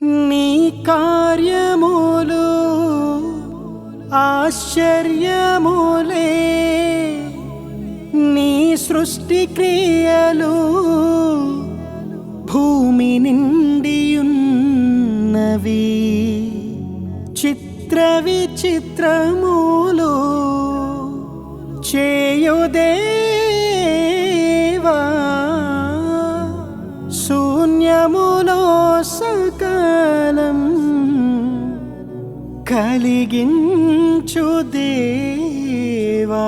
నీ కార్యములు ఆశ్చర్యములే, నీ సృష్టి క్రియలు భూమి నిండియున్నవి. చిత్ర విచిత్రములు చేయుదేవా, శూన్యములో సకలం కలిగించు దేవా.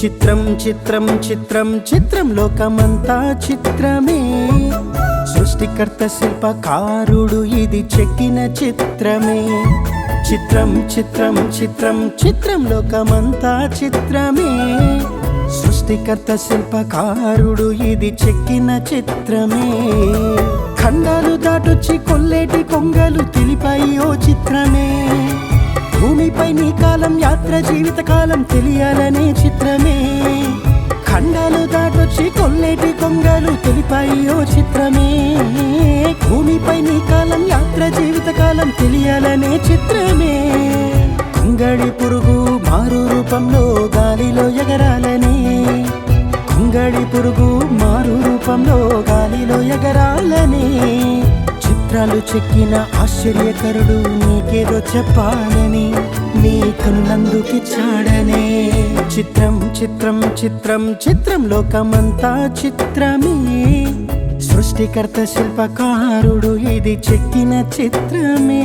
చిత్రం చిత్రం చిత్రం చిత్రం లోకమంతా చిత్రమే, సృష్టికర్త శిల్పకారుడు ఇది చెక్కిన చిత్రమే. చిత్రం చిత్రం చిత్రం చిత్రం లోకమంతా చిత్రమే, సృష్టికర్త శిల్పకారుడు ఇది చెక్కిన చిత్రమే. ఖండాలు దాటొచ్చి కొల్లేటి కొంగలు తెలిపాయి ఓ చిత్రమే, భూమిపై నీ కాలం యాత్ర జీవితకాలం తెలియాలనే చిత్రమే. ఖండాలు దాటొచ్చి కొల్లేటి కొంగలు తెలిపాయి ఓ చిత్రమే, భూమిపై నీ కాలం యాత్ర జీవితకాలం తెలియాలనే చిత్రమే. కొంగడి పురుగు మారు రూపంలో గాలిలో ఎగరాలని, కొంగడి పురుగు మారు రూపంలో గాలిలో ఎగరాలని, చిత్రాలు చెక్కిన ఆశ్చర్యకరుడు నీకేదో చెప్పాలని నీ కనులందుకిచ్చాడనే. చిత్రం చిత్రం చిత్రం చిత్రం లోకమంతా చిత్రమే, సృష్టికర్త శిల్పకారుడు ఇది చెక్కిన చిత్రమే.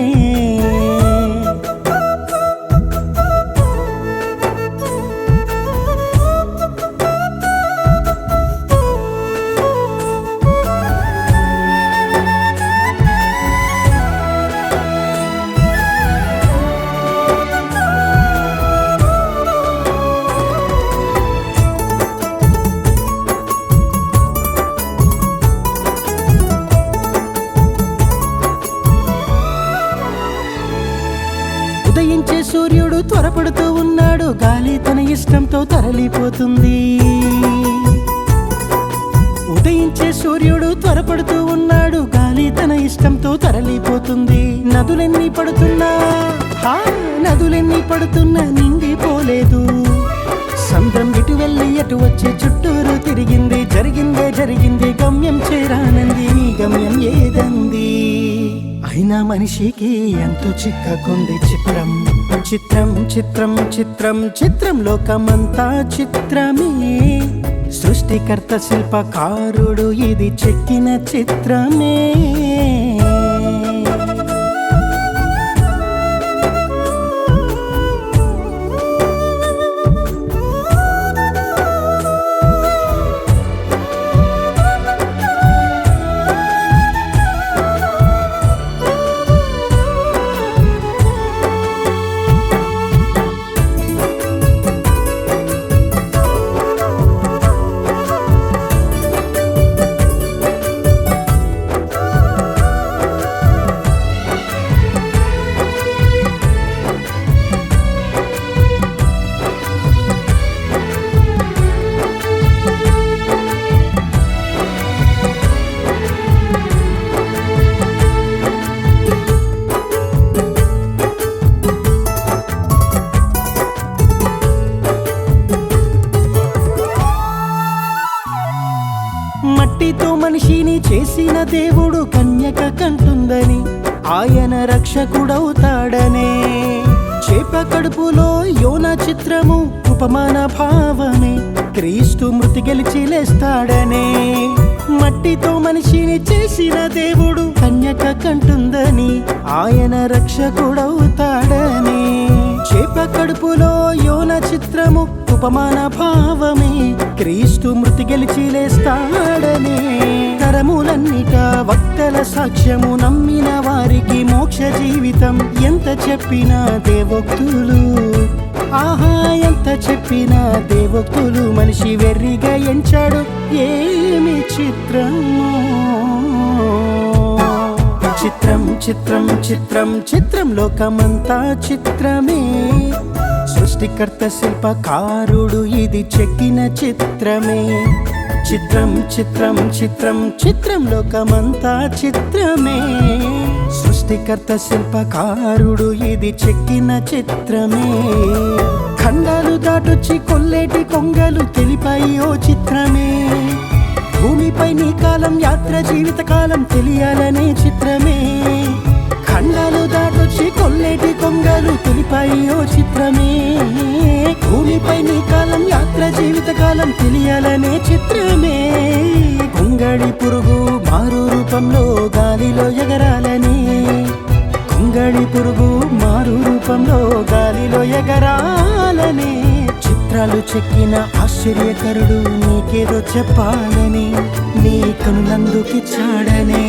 ఉదయించే సూర్యుడు త్వరపడుతూ ఉన్నాడు, గాలి తన ఇష్టంతో తరలిపోతుంది. ఉదయించే సూర్యుడు త్వరపడుతూ ఉన్నాడు, గాలి తన ఇష్టంతో తరలిపోతుంది. నదులెన్ని పడుతున్నా నిండిపోలేదు, సంద్రం ఇటు వెళ్ళి అటు వచ్చి చుట్టూరు తిరిగింది. జరిగిందే గమ్యం చేరానంది, నీ గమ్యం ఏదంది? అయినా మనిషికి ఎంతో చిక్కకుంది చిత్రం. చిత్రం చిత్రం చిత్రం చిత్రం లోకమంతా చిత్రమే, సృష్టికర్త శిల్పకారుడు ఇది చెక్కిన చిత్రమే. మట్టితో మనిషిని చేసిన దేవుడు కన్యక కంటుందని ఆయన రక్షకుడవుతాడనే. చేప కడుపులో యోనా చిత్రము ఉపమాన భావమే, క్రీస్తు మృతి గెలిచి లేస్తాడనే. మట్టితో మనిషిని చేసిన దేవుడు కన్యక కంటుందని ఆయన రక్షకుడవుతాడనే. చేప కడుపులో యోనా చిత్రము ఉపమాన భావమే క్రీస్తు మృతి గెలిచి లేస్తాడనే తరములన్నిట వక్తల సాక్ష్యము నమ్మిన వారికి మోక్ష జీవితం ఎంత చెప్పినా దేవోక్తులు ఆహా ఎంత చెప్పినా దేవోక్తులు మనిషి వెర్రిగా ఎంచాడు ఏమి చిత్రమో చిత్రం చిత్రం చిత్రం చిత్రం లోకమంతా చిత్రమే సృష్టికర్త శిల్పకారుడు ఇది చెక్కిన చిత్రమే చిత్రం చిత్రం చిత్రం చిత్రం లోకమంతా చిత్రమే సృష్టికర్త శిల్పకారుడు ఇది చెక్కిన చిత్రమే ఖండాలు దాటొచ్చి కొల్లేటి కొంగలు తెలిపాయి ఓ చిత్రమే భూమిపై నీ కాలం యాత్ర జీవిత కాలం తెలియాలనే చిత్రమే ఖండాలు దాటొచ్చి కొల్లేటి కొంగలు తెలిపాయి ఓ చిత్రమే భూమిపై నీ కాలం యాత్ర జీవిత కాలం తెలియాలనే చిత్రమే కొంగళి పురుగు మారు రూపంలో గాలిలో ఎగరాలని కొంగళి పురుగు మారు రూపంలో గాలిలో ఎగరాలని చిత్రాలు చెక్కిన ఆశ్చర్యకరుడు నీకేదో చెప్పాలని నీ కనులందుకిచ్చాడనే